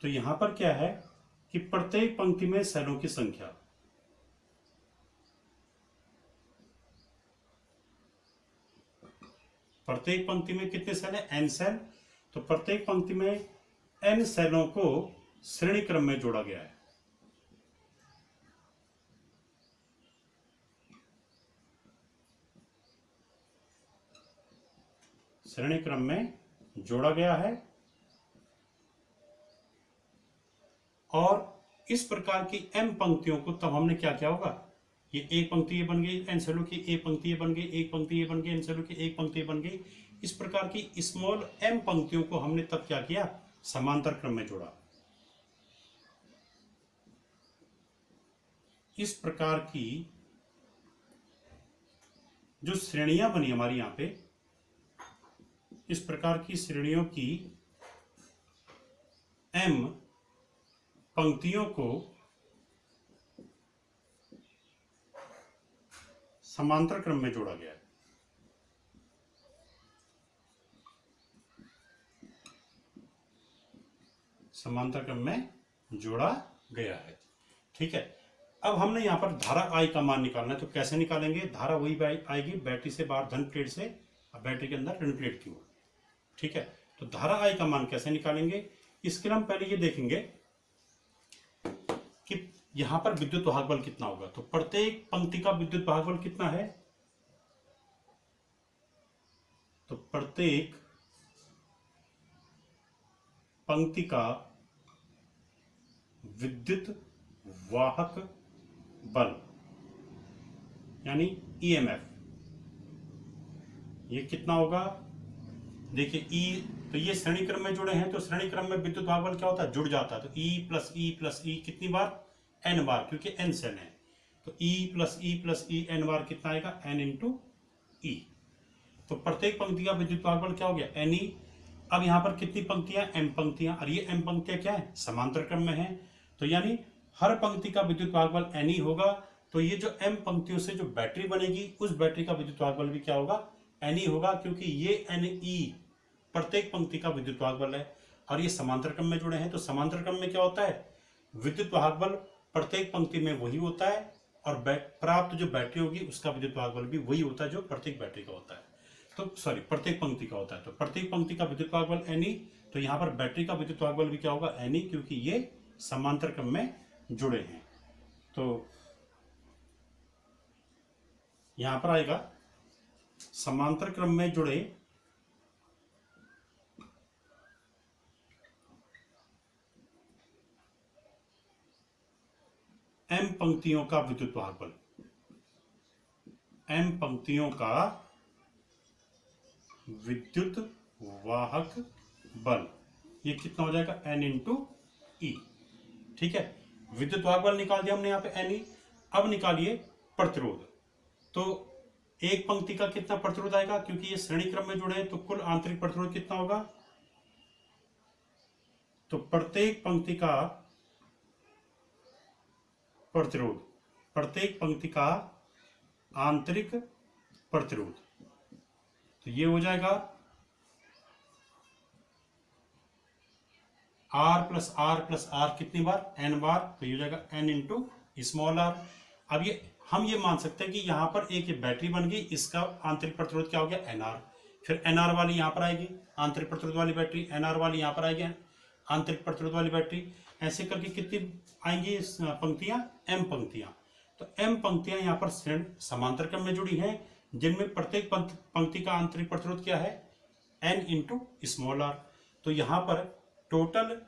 Speaker 1: तो यहां पर क्या है कि प्रत्येक पंक्ति में सेलों की संख्या, प्रत्येक पंक्ति में कितने सेल है, एन सेल। तो प्रत्येक पंक्ति में एन सेलों को श्रेणी क्रम में जोड़ा गया है। श्रेणी क्रम में जोड़ा गया है और इस प्रकार की एम पंक्तियों को तब हमने क्या किया होगा, ये एक पंक्ति ये बन गई, एन सेलों की एक पंक्ति ये बन गई, एक पंक्ति ये बन गई, एन सेलों की एक पंक्ति ये बन गई। इस प्रकार की स्मॉल एम पंक्तियों को हमने तब क्या किया, समांतर क्रम में जोड़ा। इस प्रकार की जो श्रेणियां बनी हमारी यहां पे, इस प्रकार की श्रेणियों की एम पंक्तियों को समांतर क्रम में जोड़ा गया है। समांतर क्रम में जोड़ा गया है, ठीक है। अब हमने यहां पर धारा आई का मान निकालना है, तो कैसे निकालेंगे, धारा वही आएगी बैटरी से बाहर धन प्लेट से और बैटरी के अंदर ऋण प्लेट की ओर, ठीक है। तो धारा आई का मान कैसे निकालेंगे, इसके लिए हम पहले ये देखेंगे कि यहां पर विद्युत वाहक बल कितना होगा। तो प्रत्येक पंक्ति का विद्युत वाहक बल कितना है, तो प्रत्येक पंक्ति का विद्युत वाहक बल यानी ईएमएफ, ये कितना होगा, देखिए ई, तो ये श्रेणी क्रम में जुड़े हैं, तो श्रेणी क्रम में विद्युत वाहक बल क्या होता है, जुड़ जाता है। तो ई प्लस ई प्लस ई कितनी बार, एन बार, क्योंकि एन सेल है। तो E plus E plus E N बार कितना आएगा, एन इंटू ई। तो प्रत्येक पंक्ति का विद्युत वाहक बल क्या हो गया, एन ई। अब यहां पर कितनी पंक्तियां, एम पंक्तियां, और ये एम पंक्तियां क्या है, समांतर क्रम में है। तो यानी हर पंक्ति का विद्युत वाहक बल एन ई होगा। तो ये जो एम पंक्तियों से जो बैटरी बनेगी, उस बैटरी का विद्युत वाहक बल भी क्या होगा, एन ई होगा, क्योंकि ये एन ई प्रत्येक पंक्ति का विद्युत वाहक बल है और ये समांतर क्रम में जुड़े हैं। तो समांतर क्रम में क्या होता है, विद्युत वाहक बल प्रत्येक पंक्ति में वही होता है और प्राप्त जो बैटरी होगी उसका विद्युत वाहक बल भी वही होता है जो प्रत्येक बैटरी का होता है। तो सॉरी प्रत्येक पंक्ति का होता है, तो प्रत्येक पंक्ति का विद्युत वाहक बल Ni, तो यहाँ पर बैटरी का विद्युत वाहक बल भी क्या होगा Ni, क्योंकि ये समांतर क्रम में जुड़े हैं। तो यहां पर आएगा समांतर क्रम में जुड़े m पंक्तियों का विद्युत वाहक बल, m पंक्तियों का विद्युत वाहक बल, ये कितना हो जाएगा n इंटू ई। ठीक है, विद्युत वाहक बल निकाल दिया हमने यहाँ पे Ni। अब निकालिए प्रतिरोध। तो एक पंक्ति का कितना प्रतिरोध आएगा, क्योंकि ये श्रेणी क्रम में जुड़े हैं, तो कुल आंतरिक प्रतिरोध कितना होगा, तो प्रत्येक पंक्ति का प्रतिरोध, प्रत्येक पंक्ति का आंतरिक प्रतिरोध, तो ये हो जाएगा R प्लस आर कितनी बार, n बार, तो ये हो जाएगा n इंटू स्मॉल r। अब ये हम ये मान सकते हैं कि यहाँ पर एक ये बैटरी बन गई, इसका आंतरिक प्रतिरोध क्या हो गया nr, फिर nr वाली यहाँ पर आएगी आंतरिक प्रतिरोध वाली बैटरी, nr वाली यहाँ पर आएगी आंतरिक प्रतिरोध वाली बैटरी, ऐसे करके कितनी आएंगी पंक्तियां, m पंक्तियां। तो m पंक्तियां यहाँ पर श्रेणी समांतर क्रम में जुड़ी हैं, जिनमें प्रत्येक पंक्ति का आंतरिक प्रतिरोध क्या है n इंटू स्मॉल r। तो यहाँ पर टोटल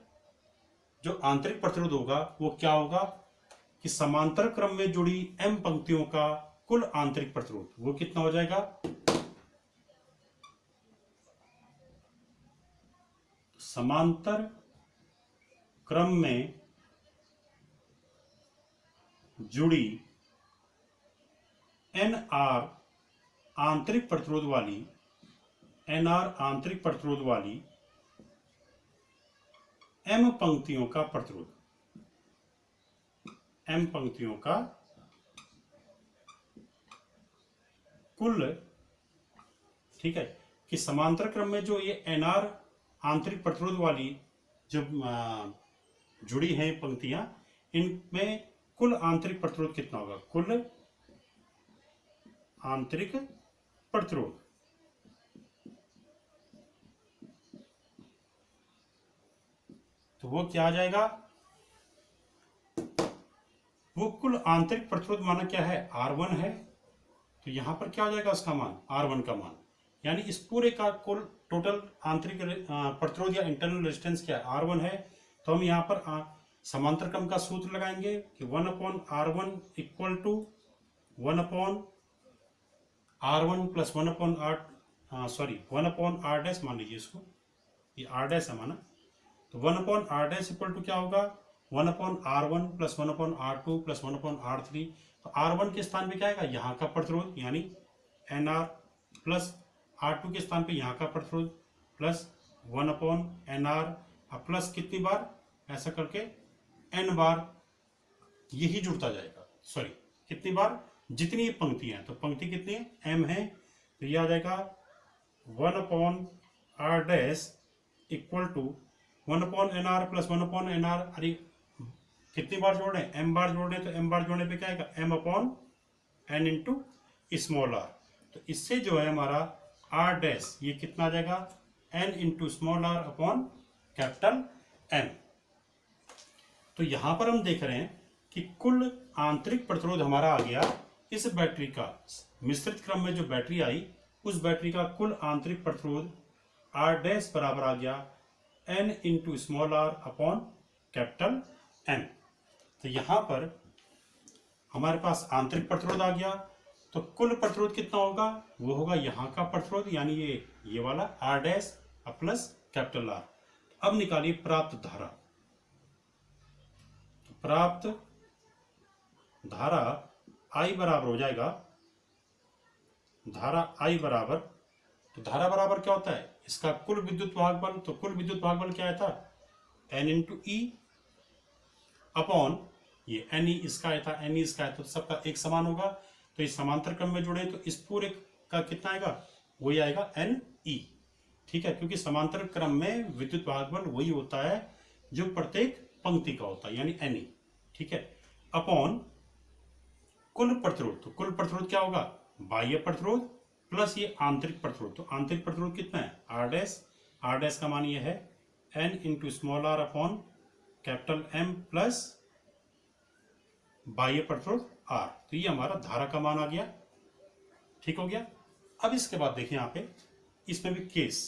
Speaker 1: जो आंतरिक प्रतिरोध होगा वो क्या होगा कि समांतर क्रम में जुड़ी m पंक्तियों का कुल आंतरिक प्रतिरोध वो कितना हो जाएगा, समांतर क्रम में जुड़ी nr आंतरिक प्रतिरोध वाली, nr आंतरिक प्रतिरोध वाली m पंक्तियों का प्रतिरोध, m पंक्तियों का कुल। ठीक है, कि समांतर क्रम में जो ये nr आंतरिक प्रतिरोध वाली जब जुड़ी हैं पंक्तियां, इनमें कुल आंतरिक प्रतिरोध कितना होगा, कुल आंतरिक प्रतिरोध, तो वो क्या आ जाएगा, वो कुल आंतरिक प्रतिरोध माना क्या है R1 है, तो यहां पर क्या हो जाएगा उसका मान R1 का मान, यानी इस पूरे का कुल टोटल आंतरिक प्रतिरोध या इंटरनल रेजिस्टेंस क्या है R1 है। तो हम यहाँ पर समांतर क्रम का सूत्र लगाएंगे कि 1/R1 equal to 1/R1 plus 1/R dash मान लीजिए इसको, ये R डैश है माना, तो 1/R डैश इक्वल टू क्या होगा 1/R1 plus 1/R2 plus 1/R3। तो R1 के स्थान पे क्या आएगा, यहाँ का प्रतिरोध यानी NR, प्लस R2 के स्थान पे यहाँ का प्रतिरोध प्लस 1/NR, अब प्लस कितनी बार, ऐसा करके n बार, यही जुड़ता जाएगा, सॉरी कितनी बार, जितनी पंक्तियां हैं, तो पंक्ति कितनी है m है, तो ये आ जाएगा 1/R dash equal to 1/NR plus 1/NR। अरे कितनी बार जोड़ रहे हैं, m बार जोड़ रहे हैं, तो m बार जोड़ने पे क्या आएगा m/n इंटू स्मॉल r। तो इससे जो है हमारा r डैश ये कितना आ जाएगा n into small r upon capital M। तो यहां पर हम देख रहे हैं कि कुल आंतरिक प्रतिरोध हमारा आ गया, इस बैटरी का मिश्रित क्रम में जो बैटरी आई उस बैटरी का कुल आंतरिक प्रतिरोध R डैश बराबर आ गया n into small r upon capital M। तो यहां पर हमारे पास आंतरिक प्रतिरोध आ गया, तो कुल प्रतिरोध कितना होगा, वो होगा यहाँ का प्रतिरोध यानी ये वाला R dash plus capital R। अब निकालिए प्राप्त धारा, तो प्राप्त धारा I बराबर हो जाएगा, धारा I बराबर, तो धारा बराबर क्या होता है, इसका कुल विद्युत वाहक बल, तो कुल विद्युत वाहक बल क्या आया था n इंटू ई अपॉन ये NE इसका आया था, NE इसका आया था, तो सबका एक समान होगा। तो इस समांतर क्रम में जुड़े तो इस पूरे का कितना आएगा, वही आएगा NE। ठीक है, क्योंकि समांतर क्रम में विद्युत वाहक बल वही होता है जो प्रत्येक पंक्ति का होता है यानी NE। ठीक है, अपॉन कुल प्रतिरोध, तो कुल प्रतिरोध क्या होगा, बाह्य प्रतिरोध प्लस ये आंतरिक प्रतिरोध। तो आंतरिक प्रतिरोध कितना है, आर डैश का मान ये है N into small R upon capital M plus बाह्य प्रतिरोध आर। तो ये हमारा धारा का मान आ गया, ठीक हो गया। अब इसके बाद देखिए यहाँ पे इसमें भी केस,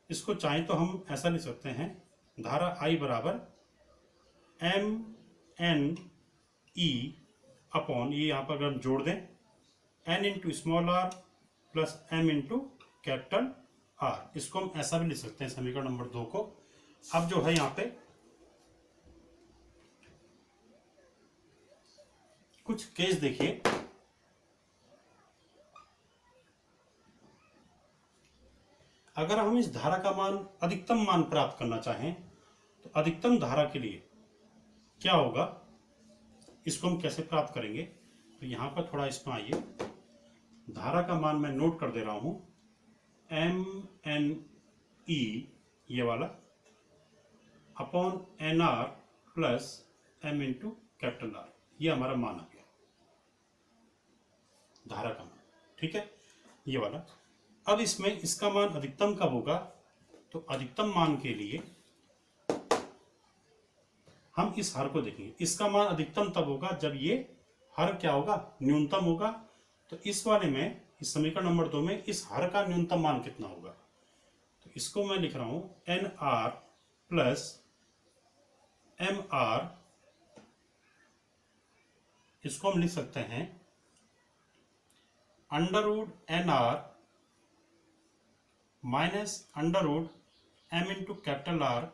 Speaker 1: इसको चाहें तो हम ऐसा लिख सकते हैं, धारा आई बराबर एम एन ई अपॉन, ये यहाँ पर अगर हम जोड़ दें N into small R plus M into capital R, इसको हम ऐसा भी लिख सकते हैं समीकरण नंबर 2 को। अब जो है यहाँ पे कुछ केस देखिए, अगर हम इस धारा का मान अधिकतम मान प्राप्त करना चाहें तो अधिकतम धारा के लिए क्या होगा, इसको हम कैसे प्राप्त करेंगे। तो यहां पर थोड़ा इसमें आइए, धारा का मान मैं नोट कर दे रहा हूं एम एन ई ये वाला upon N R plus M into capital R, ये हमारा मान आ गया धारा का मान, ठीक है ये वाला। अब इसमें इसका मान अधिकतम कब होगा, तो अधिकतम मान के लिए हम इस हर को देखेंगे, इसका मान अधिकतम तब होगा जब ये हर क्या होगा, न्यूनतम होगा। तो इस वाले में, इस समीकरण नंबर 2 में इस हर का न्यूनतम मान कितना होगा, तो इसको मैं लिख रहा हूं N R plus M R, इसको हम लिख सकते हैं under root N R minus under root M into capital R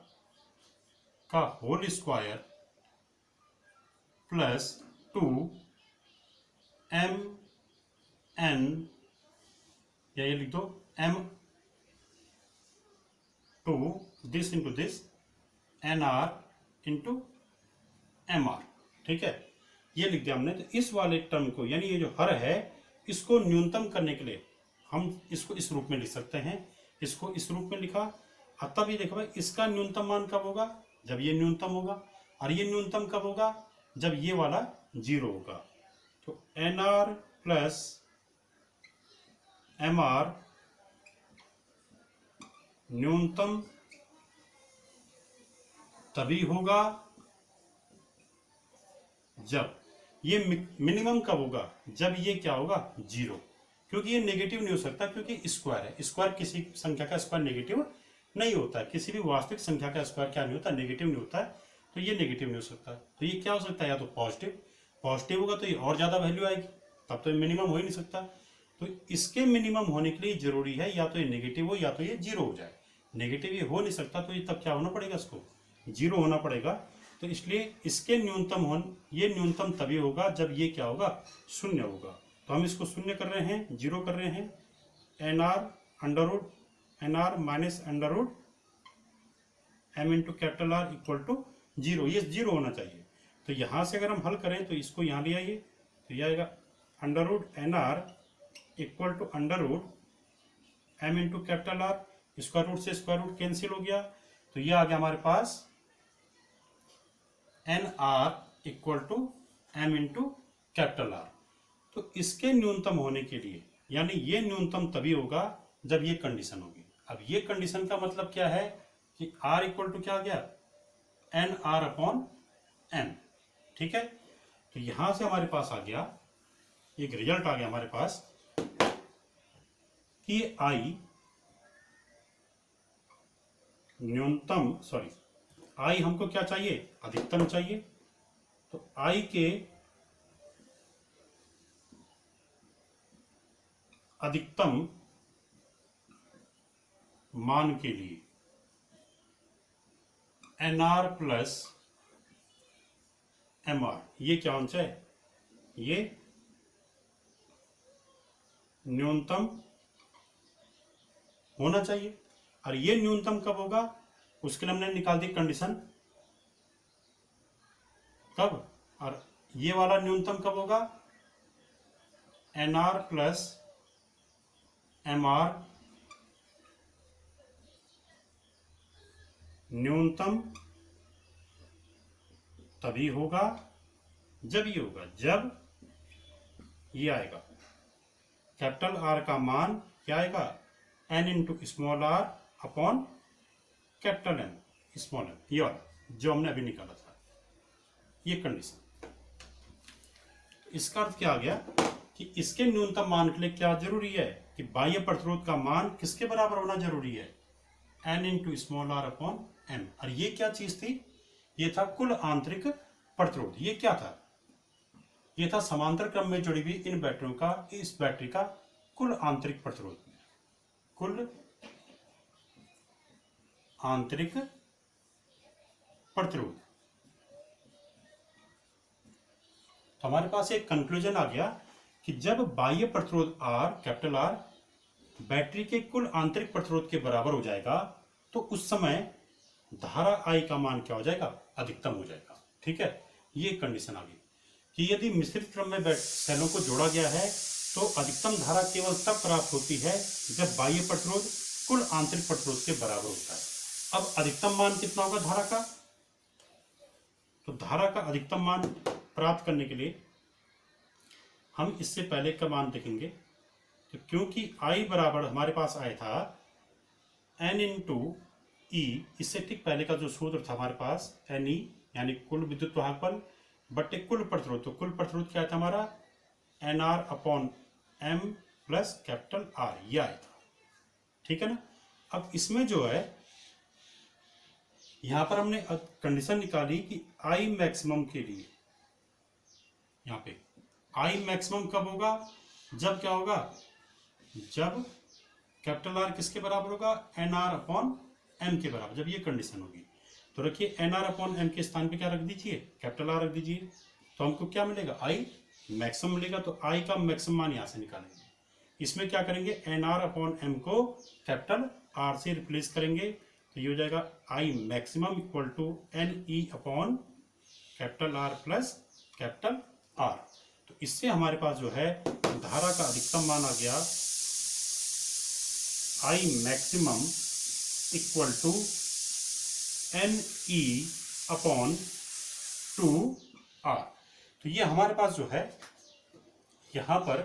Speaker 1: का whole square plus 2 M N, या ये लिख दो M two this into this N R into M R, ठीक है ये लिख दिया हमने। तो इस वाले टर्म को, यानी ये जो हर है, इसको न्यूनतम करने के लिए हम इसको इस रूप में लिख सकते हैं, इसको इस रूप में लिखा। तब ये देखो भाई इसका न्यूनतम मान कब होगा, जब ये न्यूनतम होगा, और ये न्यूनतम कब होगा, जब ये वाला 0 होगा। तो N R plus M R न्यूनतम तभी होगा जब ये, मिनिमम कब होगा, जब ये क्या होगा 0, क्योंकि ये नेगेटिव नहीं हो सकता, क्योंकि स्क्वायर है, स्क्वायर किसी संख्या का स्क्वायर नेगेटिव नहीं होता है, किसी भी वास्तविक संख्या का स्क्वायर क्या नहीं होता, नेगेटिव नहीं होता है। तो ये नेगेटिव नहीं हो सकता, तो ये क्या हो सकता है, या तो पॉजिटिव होगा तो ये और ज्यादा वैल्यू आएगी, तब तो ये मिनिमम हो ही नहीं सकता। तो इसके मिनिमम होने के लिए जरूरी है या तो ये नेगेटिव हो या तो ये 0 हो जाए। नेगेटिव ये हो नहीं सकता, तो ये तब क्या होना पड़ेगा, इसको 0 होना पड़ेगा। तो इसलिए इसके न्यूनतम ये न्यूनतम तभी होगा जब ये क्या होगा, 0 होगा। तो हम इसको 0 कर रहे हैं, 0 कर रहे हैं, N R under root N R minus under root M into capital R equal to 0, ये 0 होना चाहिए। तो यहां से अगर हम हल करें तो इसको यहां ले आइए, तो यह आएगा under root N R equal to under root M into capital R, square root से स्क्वायर रूट कैंसिल हो गया, तो यह आ गया हमारे पास N R equal to M into capital R. तो इसके न्यूनतम होने के लिए, यानी ये न्यूनतम तभी होगा जब ये कंडीशन होगी। अब ये कंडीशन का मतलब क्या है कि R इक्वल टू क्या आ गया, एन आर अपॉन एम, ठीक है। तो यहां से हमारे पास आ गया, एक रिजल्ट आ गया हमारे पास कि I न्यूनतम, I हमको क्या चाहिए, अधिकतम चाहिए। तो I के अधिकतम मान के लिए N R plus M R, ये क्या होना चाहिए, ये न्यूनतम होना चाहिए। और ये न्यूनतम कब होगा, उसके लिए हमने निकाल दी कंडीशन, कब, और ये वाला न्यूनतम कब होगा, N R plus M R न्यूनतम तभी होगा जब ये होगा, जब ये आएगा कैपिटल आर का मान क्या आएगा, N into small R upon capital N small N, ये वाला जो हमने अभी निकाला था, ये कंडीशन। इसका अर्थ क्या आ गया कि इसके न्यूनतम मान के लिए क्या जरूरी है कि बाह्य प्रतिरोध का मान किसके बराबर होना जरूरी है, N into small R upon M. और ये क्या चीज थी, ये था कुल आंतरिक प्रतिरोध। ये क्या था, ये था समांतर क्रम में जुड़ी हुई इन बैटरियों का, इस बैटरी का कुल आंतरिक प्रतिरोध, कुल आंतरिक प्रतिरोध। तो हमारे पास एक कंक्लूजन आ गया कि जब बाह्य प्रतिरोध आर, कैपिटल आर, बैटरी के कुल आंतरिक प्रतिरोध के बराबर हो जाएगा तो उस समय धारा आई का मान क्या हो जाएगा, अधिकतम हो जाएगा। ठीक है, ये कंडीशन आ गई कि यदि मिश्रित क्रम में सेलों को जोड़ा गया है तो अधिकतम धारा केवल तब प्राप्त होती है जब बाह्य प्रतिरोध कुल आंतरिक प्रतिरोध के बराबर होता है। अब अधिकतम मान कितना होगा धारा का, तो धारा का अधिकतम मान प्राप्त करने के लिए हम इससे पहले का मान देखेंगे। तो क्योंकि I बराबर हमारे पास आया था N इंटू ई, इससे ठीक पहले का जो सूत्र था हमारे पास एन ई यानी कुल विद्युत वाहक बल बटे कुल प्रतिरोध। तो कुल प्रतिरोध क्या था हमारा, N R upon M plus capital R, ये आया था। ठीक है ना। अब इसमें जो है यहां पर हमने कंडीशन निकाली कि आई मैक्सिमम के लिए, यहां पे आई मैक्सिमम कब होगा, जब क्या होगा, जब कैपिटल आर किसके बराबर होगा, एन आर अपॉन एम के बराबर, जब ये कंडीशन होगी। तो रखिए एन आर अपॉन एम के स्थान पे क्या रख दीजिए, कैपिटल आर रख दीजिए। तो हमको क्या मिलेगा, आई मैक्सिमम मिलेगा। तो आई का मैक्सिमम मान यहां से निकालेंगे। इसमें क्या करेंगे, एन आर अपॉन एम को कैपिटल आर से रिप्लेस करेंगे। तो ये हो जाएगा I maximum equal to N E upon capital R plus capital R. तो इससे हमारे पास जो है धारा का अधिकतम मान आ गया I maximum equal to N E upon 2R। तो ये हमारे पास जो है यहां पर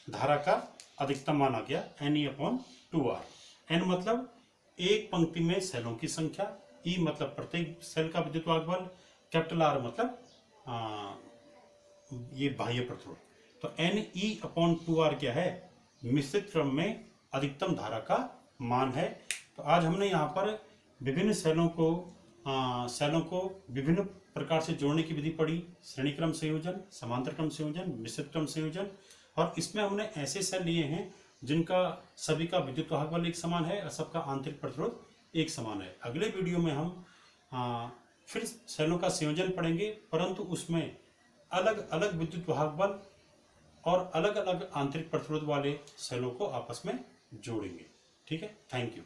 Speaker 1: धारा का अधिकतम मान आ गया N E upon 2R। N मतलब एक पंक्ति में सेलों की संख्या, ई मतलब प्रत्येक सेल का विद्युत वाहक बल, कैपिटल आर मतलब ये बाह्य प्रतिरोध। तो एन ई अपॉन 2R क्या है, मिश्रित क्रम में अधिकतम धारा का मान है। तो आज हमने यहाँ पर विभिन्न सेलों को विभिन्न प्रकार से जोड़ने की विधि पढ़ी, श्रेणी क्रम संयोजन, समांतर क्रम संयोजन, मिश्रित क्रम संयोजन। और इसमें हमने ऐसे सेल लिए हैं जिनका सभी का विद्युत वाहक बल एक समान है और सबका आंतरिक प्रतिरोध एक समान है। अगले वीडियो में हम फिर सेलों का संयोजन पढ़ेंगे, परंतु उसमें अलग अलग विद्युत वाहक बल और अलग अलग आंतरिक प्रतिरोध वाले सेलों को आपस में जोड़ेंगे। ठीक है, थैंक यू।